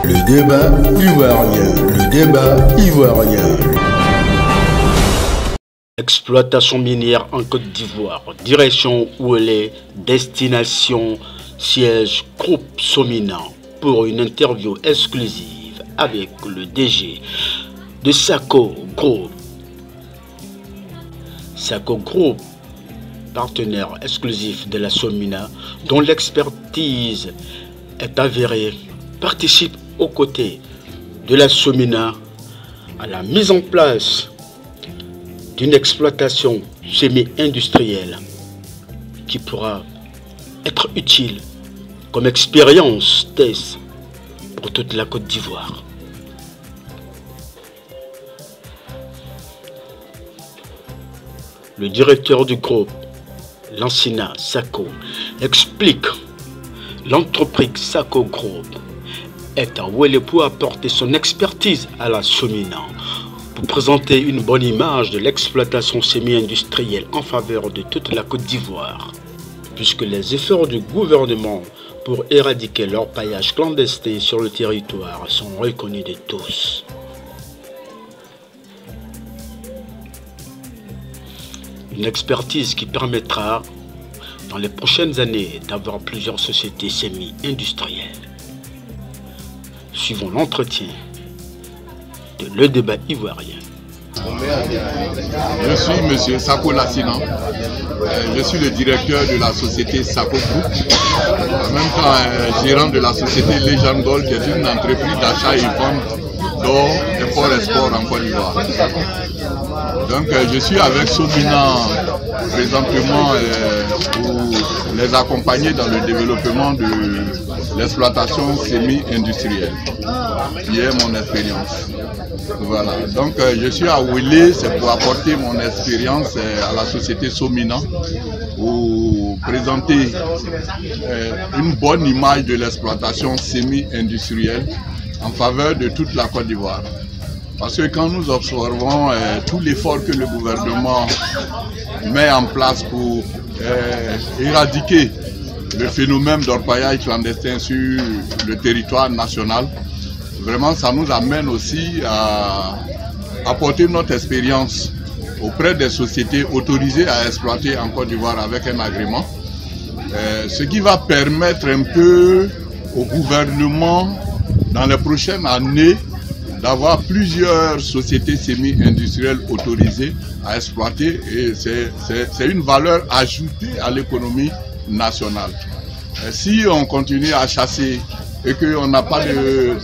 Le débat ivoirien, le débat ivoirien. Exploitation minière en Côte d'Ivoire, direction Ouélé, destination siège groupe Somina pour une interview exclusive avec le DG de Sako Group. Sako Group, partenaire exclusif de la Somina, dont l'expertise est avérée, participe aux côtés de la Somina à la mise en place d'une exploitation semi-industrielle qui pourra être utile comme expérience test pour toute la Côte d'Ivoire. Le directeur du groupe, Lansina Sako, explique l'entreprise Sako Group est à Ouélé pour apporter son expertise à la Somina, pour présenter une bonne image de l'exploitation semi-industrielle en faveur de toute la Côte d'Ivoire, puisque les efforts du gouvernement pour éradiquer l'orpaillage clandestin sur le territoire sont reconnus de tous. Une expertise qui permettra dans les prochaines années d'avoir plusieurs sociétés semi-industrielles. Suivons l'entretien de Le Débat Ivoirien. Je suis M. Sako Lassina. Je suis le directeur de la société Sako Group, en même temps gérant de la société Legend Gold, qui est une entreprise d'achat et vente d'or, d'import-export en Côte d'Ivoire. Donc je suis avec Somina présentement pour les accompagner dans le développement de l'exploitation semi-industrielle, qui est mon expérience. Voilà, donc je suis à Ouélé, c'est pour apporter mon expérience à la société Somina, pour présenter une bonne image de l'exploitation semi-industrielle en faveur de toute la Côte d'Ivoire. Parce que quand nous observons tout l'effort que le gouvernement met en place pour éradiquer le phénomène d'orpaillage clandestin sur le territoire national, vraiment ça nous amène aussi à apporter notre expérience auprès des sociétés autorisées à exploiter en Côte d'Ivoire avec un agrément, ce qui va permettre un peu au gouvernement dans les prochaines années d'avoir plusieurs sociétés semi-industrielles autorisées à exploiter, et c'est une valeur ajoutée à l'économie nationale. Si on continue à chasser et qu'on n'a pas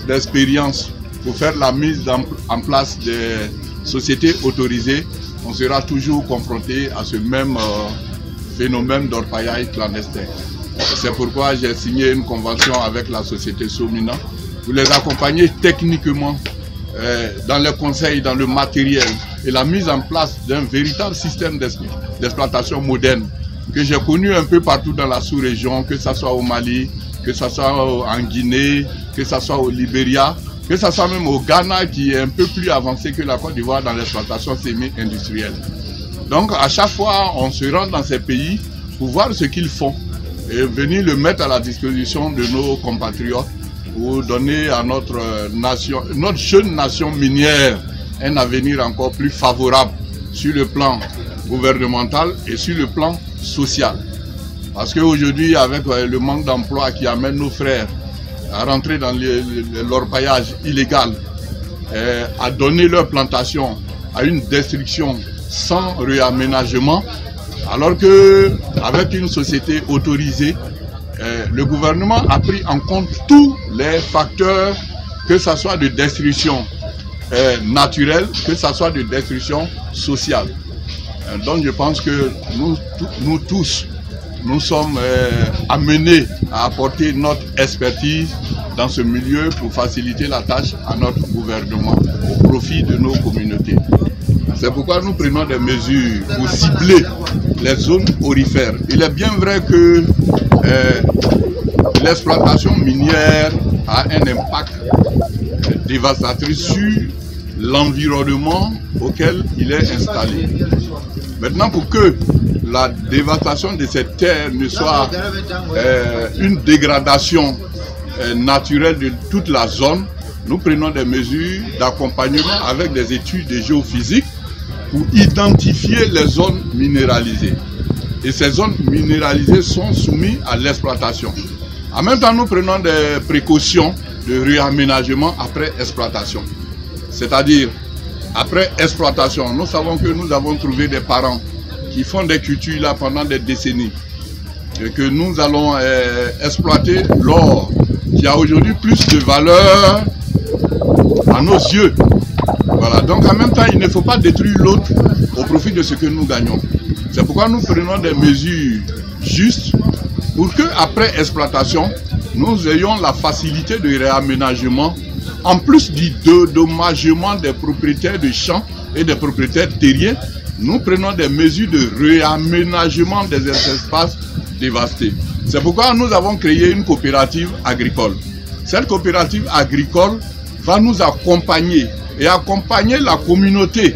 d'expérience pour faire la mise en place des sociétés autorisées, on sera toujours confronté à ce même phénomène d'orpaillage clandestin. C'est pourquoi j'ai signé une convention avec la société Somina pour les accompagner techniquement dans les conseils, dans le matériel et la mise en place d'un véritable système d'exploitation moderne que j'ai connu un peu partout dans la sous-région, que ce soit au Mali, que ce soit en Guinée, que ce soit au Libéria, que ce soit même au Ghana, qui est un peu plus avancé que la Côte d'Ivoire dans l'exploitation semi-industrielle. Donc à chaque fois, on se rend dans ces pays pour voir ce qu'ils font et venir le mettre à la disposition de nos compatriotes pour donner à notre jeune nation minière un avenir encore plus favorable sur le plan gouvernemental et sur le plan social. Parce qu'aujourd'hui, avec le manque d'emploi qui amène nos frères à rentrer dans l'orpaillage illégal, à donner leur plantation à une destruction sans réaménagement, alors qu'avec une société autorisée, le gouvernement a pris en compte tous les facteurs, que ce soit de destruction naturelle, que ce soit de destruction sociale. Donc je pense que nous tous, nous sommes amenés à apporter notre expertise dans ce milieu pour faciliter la tâche à notre gouvernement au profit de nos communautés. C'est pourquoi nous prenons des mesures pour cibler les zones aurifères. Il est bien vrai que l'exploitation minière a un impact dévastateur sur l'environnement auquel il est installé. Maintenant, pour que la dévastation de cette terre ne soit une dégradation naturels de toute la zone, nous prenons des mesures d'accompagnement avec des études de géophysique pour identifier les zones minéralisées. Et ces zones minéralisées sont soumises à l'exploitation. En même temps, nous prenons des précautions de réaménagement après exploitation. C'est-à-dire, après exploitation, nous savons que nous avons trouvé des parents qui font des cultures là pendant des décennies et que nous allons exploiter l'or qui a aujourd'hui plus de valeur à nos yeux. Voilà. Donc en même temps, il ne faut pas détruire l'autre au profit de ce que nous gagnons. C'est pourquoi nous prenons des mesures justes pour qu'après exploitation, nous ayons la facilité de réaménagement en plus du dédommagement des propriétaires de champs et des propriétaires terriens. Nous prenons des mesures de réaménagement des espaces dévastés. C'est pourquoi nous avons créé une coopérative agricole. Cette coopérative agricole va nous accompagner et accompagner la communauté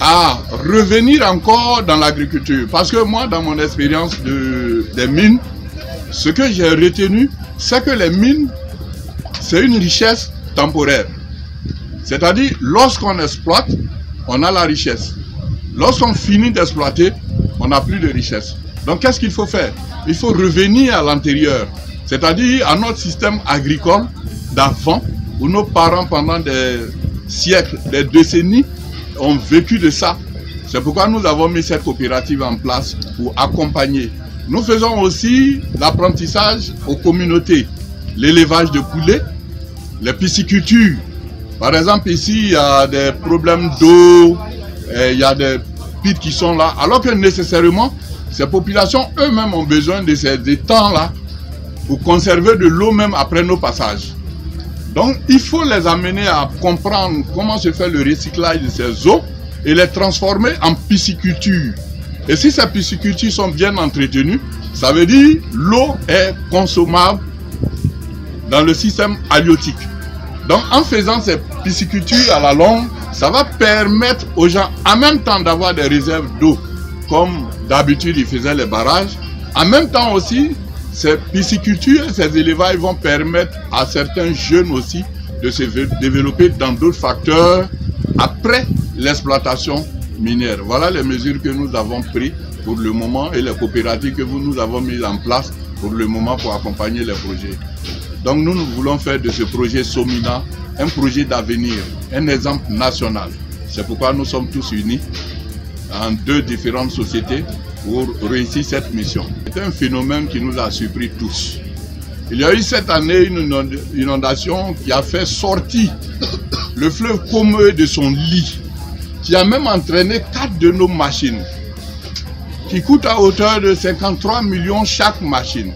à revenir encore dans l'agriculture. Parce que moi, dans mon expérience des mines, ce que j'ai retenu, c'est que les mines, c'est une richesse temporaire. C'est-à-dire, lorsqu'on exploite, on a la richesse. Lorsqu'on finit d'exploiter, on n'a plus de richesse. Donc, qu'est-ce qu'il faut faire? Il faut revenir à l'antérieur, c'est-à-dire à notre système agricole d'avant, où nos parents, pendant des siècles, des décennies, ont vécu de ça. C'est pourquoi nous avons mis cette coopérative en place pour accompagner. Nous faisons aussi l'apprentissage aux communautés, l'élevage de poulets, les piscicultures. Par exemple, ici, il y a des problèmes d'eau, il y a des pites qui sont là, alors que nécessairement, ces populations eux-mêmes ont besoin de ces temps-là pour conserver de l'eau même après nos passages. Donc, il faut les amener à comprendre comment se fait le recyclage de ces eaux et les transformer en pisciculture. Et si ces piscicultures sont bien entretenues, ça veut dire l'eau est consommable dans le système halieutique. Donc, en faisant ces piscicultures à la longue, ça va permettre aux gens, en même temps d'avoir des réserves d'eau, comme d'habitude ils faisaient les barrages, en même temps aussi, ces piscicultures, ces élevages vont permettre à certains jeunes aussi de se développer dans d'autres facteurs après l'exploitation minière. Voilà les mesures que nous avons prises pour le moment et les coopératives que nous avons mises en place pour le moment pour accompagner les projets. Donc nous voulons faire de ce projet Somina un projet d'avenir, un exemple national. C'est pourquoi nous sommes tous unis en deux différentes sociétés pour réussir cette mission. C'est un phénomène qui nous a surpris tous. Il y a eu cette année une inondation qui a fait sortir le fleuve Comeau de son lit, qui a même entraîné 4 de nos machines, qui coûtent à hauteur de 53 millions chaque machine,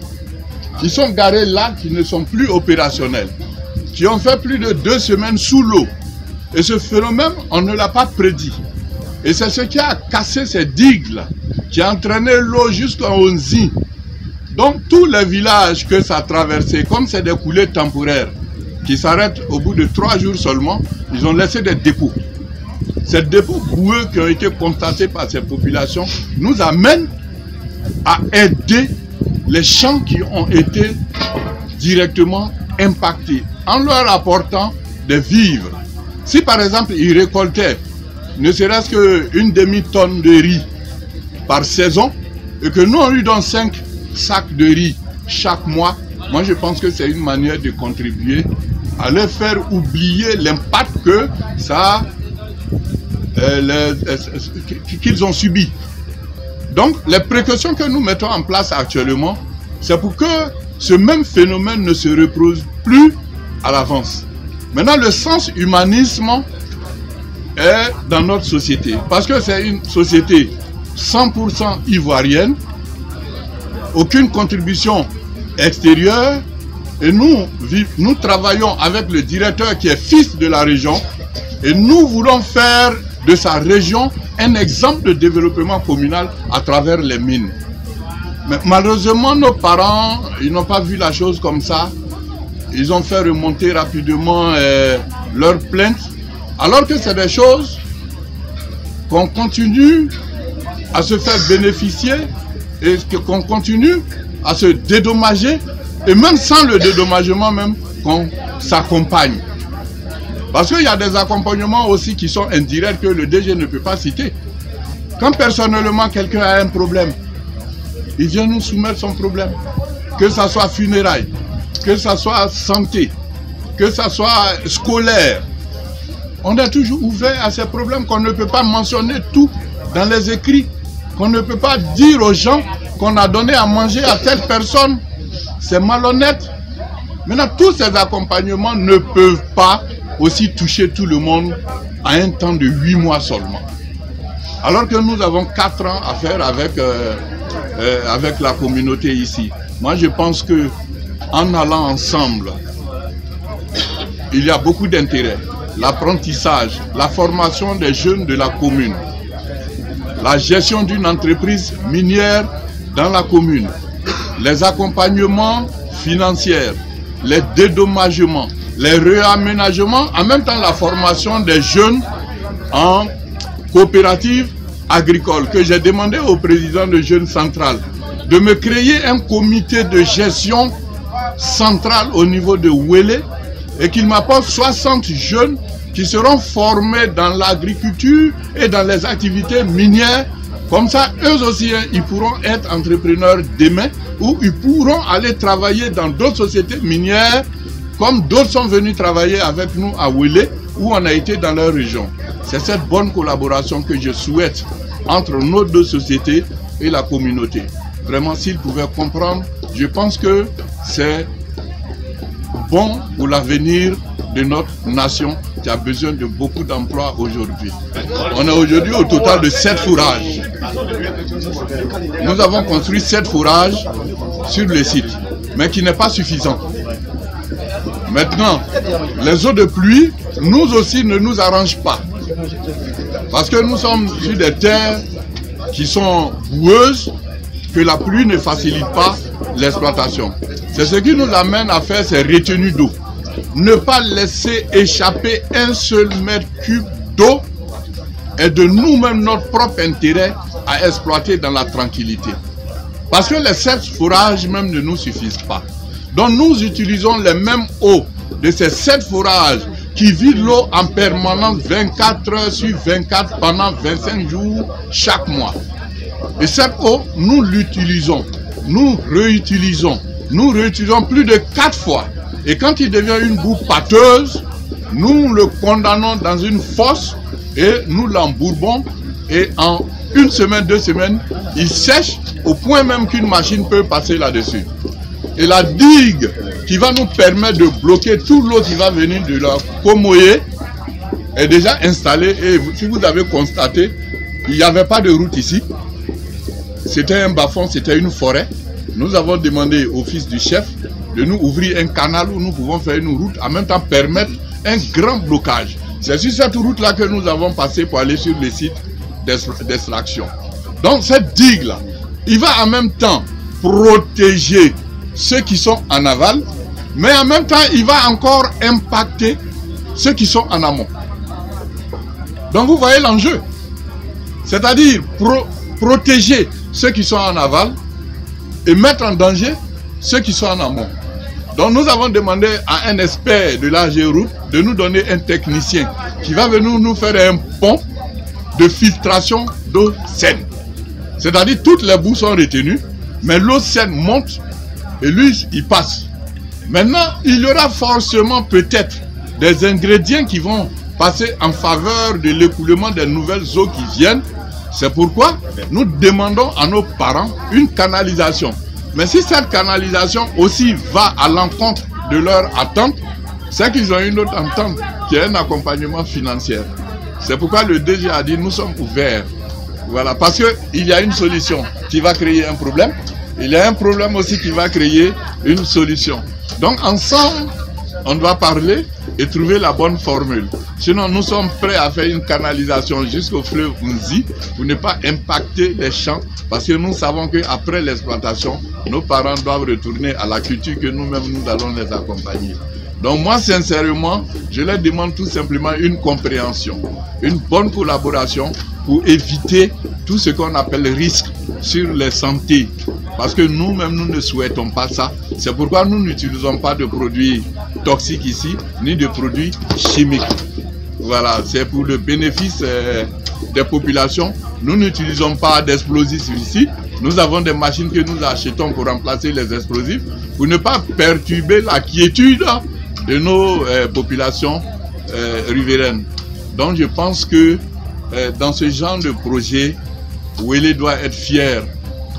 qui sont garées là, qui ne sont plus opérationnelles, qui ont fait plus de 2 semaines sous l'eau. Et ce phénomène, on ne l'a pas prédit. Et c'est ce qui a cassé ces digues-là, qui a entraîné l'eau jusqu'en Onzi. Donc tous les villages que ça a traversé, comme c'est des coulées temporaires, qui s'arrêtent au bout de 3 jours seulement, ils ont laissé des dépôts. Ces dépôts boueux qui ont été constatés par ces populations nous amènent à aider les champs qui ont été directement impactés, en leur apportant des vivres. Si par exemple ils récoltaient ne serait-ce qu'une demi-tonne de riz par saison, et que nous on lui donne 5 sacs de riz chaque mois, moi je pense que c'est une manière de contribuer à leur faire oublier l'impact que ça qu'ils ont subi. Donc les précautions que nous mettons en place actuellement, c'est pour que ce même phénomène ne se reproduise plus à l'avance. Maintenant, le sens humanisme est dans notre société, parce que c'est une société 100% ivoirienne, aucune contribution extérieure, et nous travaillons avec le directeur qui est fils de la région, et nous voulons faire de sa région un exemple de développement communal à travers les mines. Mais malheureusement, nos parents, ils n'ont pas vu la chose comme ça. Ils ont fait remonter rapidement leurs plaintes, alors que c'est des choses qu'on continue à se faire bénéficier et qu'on continue à se dédommager Et même sans le dédommagement même, qu'on s'accompagne. Parce qu'il y a des accompagnements aussi qui sont indirects que le DG ne peut pas citer. Quand personnellement quelqu'un a un problème, il vient nous soumettre son problème. Que ça soit funérailles, que ça soit santé, que ça soit scolaire. On est toujours ouvert à ces problèmes qu'on ne peut pas mentionner tout dans les écrits. Qu'on ne peut pas dire aux gens qu'on a donné à manger à telle personne. C'est malhonnête. Maintenant, tous ces accompagnements ne peuvent pas aussi toucher tout le monde à un temps de 8 mois seulement. Alors que nous avons 4 ans à faire avec la communauté ici. Moi, je pense que en allant ensemble, il y a beaucoup d'intérêt. L'apprentissage, la formation des jeunes de la commune, la gestion d'une entreprise minière dans la commune, les accompagnements financiers, les dédommagements, les réaménagements, en même temps la formation des jeunes en coopérative agricole, que j'ai demandé au président de Jeunes Central de me créer un comité de gestion central au niveau de Ouélé et qu'il m'apporte 60 jeunes qui seront formés dans l'agriculture et dans les activités minières. Comme ça, eux aussi, ils pourront être entrepreneurs demain ou ils pourront aller travailler dans d'autres sociétés minières comme d'autres sont venus travailler avec nous à Ouélé où on a été dans leur région. C'est cette bonne collaboration que je souhaite entre nos deux sociétés et la communauté. Vraiment, s'ils pouvaient comprendre, je pense que c'est bon pour l'avenir de notre nation qui a besoin de beaucoup d'emplois aujourd'hui. On a aujourd'hui au total de 7 fourrages. Nous avons construit 7 fourrages sur le site, mais qui n'est pas suffisant. Maintenant, les eaux de pluie, nous aussi, ne nous arrangent pas. Parce que nous sommes sur des terres qui sont boueuses, que la pluie ne facilite pas l'exploitation. C'est ce qui nous amène à faire ces retenues d'eau. Ne pas laisser échapper un seul mètre cube d'eau est de nous-mêmes notre propre intérêt à exploiter dans la tranquillité. Parce que les 7 fourrages même ne nous suffisent pas. Donc nous utilisons les mêmes eaux de ces 7 fourrages qui vident l'eau en permanence 24 heures sur 24 pendant 25 jours chaque mois. Et cette eau, nous l'utilisons, nous réutilisons plus de 4 fois. Et quand il devient une boue pâteuse, nous le condamnons dans une fosse et nous l'embourbons. Et en 1 semaine, 2 semaines, il sèche au point même qu'une machine peut passer là-dessus. Et la digue qui va nous permettre de bloquer toute l'eau qui va venir de la Comoyé est déjà installée. Et si vous avez constaté, il n'y avait pas de route ici. C'était un bas-fond, c'était une forêt. Nous avons demandé au fils du chef de nous ouvrir un canal où nous pouvons faire une route, en même temps permettre un grand blocage. C'est sur cette route-là que nous avons passé pour aller sur les sites d'extraction. Donc cette digue-là, il va en même temps protéger ceux qui sont en aval, mais en même temps, il va encore impacter ceux qui sont en amont. Donc vous voyez l'enjeu. C'est-à-dire protéger ceux qui sont en aval et mettre en danger ceux qui sont en amont. Donc nous avons demandé à un expert de l'AGEROUTE de nous donner un technicien qui va venir nous faire un pont de filtration d'eau saine. C'est-à-dire toutes les boues sont retenues, mais l'eau saine monte et lui, il passe. Maintenant, il y aura forcément peut-être des ingrédients qui vont passer en faveur de l'écoulement des nouvelles eaux qui viennent. C'est pourquoi nous demandons à nos parents une canalisation. Mais si cette canalisation aussi va à l'encontre de leur attente, c'est qu'ils ont une autre entente qui est un accompagnement financier. C'est pourquoi le DG a dit nous sommes ouverts. Voilà, parce qu'il y a une solution qui va créer un problème. Il y a un problème aussi qui va créer une solution. Donc ensemble, on doit parler et trouver la bonne formule. Sinon, nous sommes prêts à faire une canalisation jusqu'au fleuve Unzi pour ne pas impacter les champs. Parce que nous savons qu'après l'exploitation, nos parents doivent retourner à la culture que nous-mêmes, nous allons les accompagner. Donc moi, sincèrement, je leur demande tout simplement une compréhension, une bonne collaboration pour éviter tout ce qu'on appelle risque sur les santé Parce que nous-mêmes, nous ne souhaitons pas ça. C'est pourquoi nous n'utilisons pas de produits toxiques ici, ni de produits chimiques. Voilà, c'est pour le bénéfice des populations. Nous n'utilisons pas d'explosifs ici. Nous avons des machines que nous achetons pour remplacer les explosifs, pour ne pas perturber la quiétude de nos populations riveraines. Donc je pense que dans ce genre de projet, Ouélé doit être fier,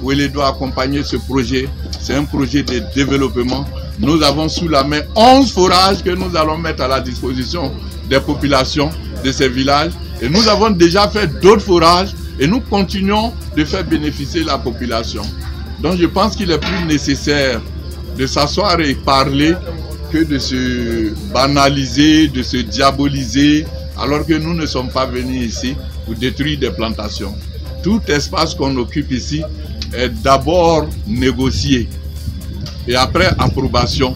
Ouélé doit accompagner ce projet. C'est un projet de développement. Nous avons sous la main 11 forages que nous allons mettre à la disposition des populations de ces villages. Et nous avons déjà fait d'autres forages et nous continuons de faire bénéficier la population. Donc je pense qu'il est plus nécessaire de s'asseoir et parler que de se banaliser, de se diaboliser, alors que nous ne sommes pas venus ici pour détruire des plantations. Tout espace qu'on occupe ici est d'abord négocié. Et après approbation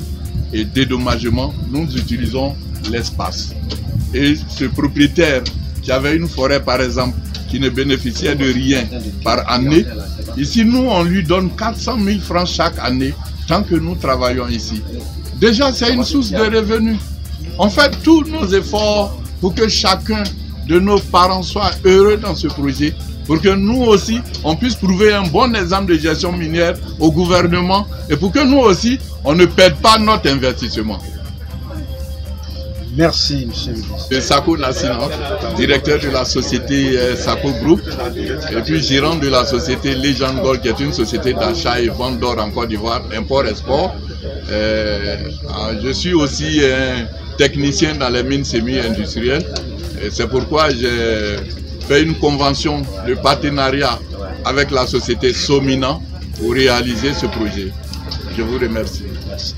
et dédommagement, nous utilisons l'espace. Et ce propriétaire qui avait une forêt par exemple, qui ne bénéficiait de rien par année, ici nous on lui donne 400 000 francs chaque année tant que nous travaillons ici. Déjà c'est une source de revenus. On fait tous nos efforts pour que chacun de nos parents soit heureux dans ce projet, pour que nous aussi on puisse prouver un bon exemple de gestion minière au gouvernement et pour que nous aussi on ne perde pas notre investissement. Merci, monsieur le ministre. De Sako Nassina, directeur de la société Sako Group, et puis gérant de la société Legend Gold, qui est une société d'achat et vente d'or en Côte d'Ivoire, import-export. Je suis aussi un technicien dans les mines semi-industrielles. C'est pourquoi j'ai fait une convention de partenariat avec la société Somina pour réaliser ce projet. Je vous remercie. Merci.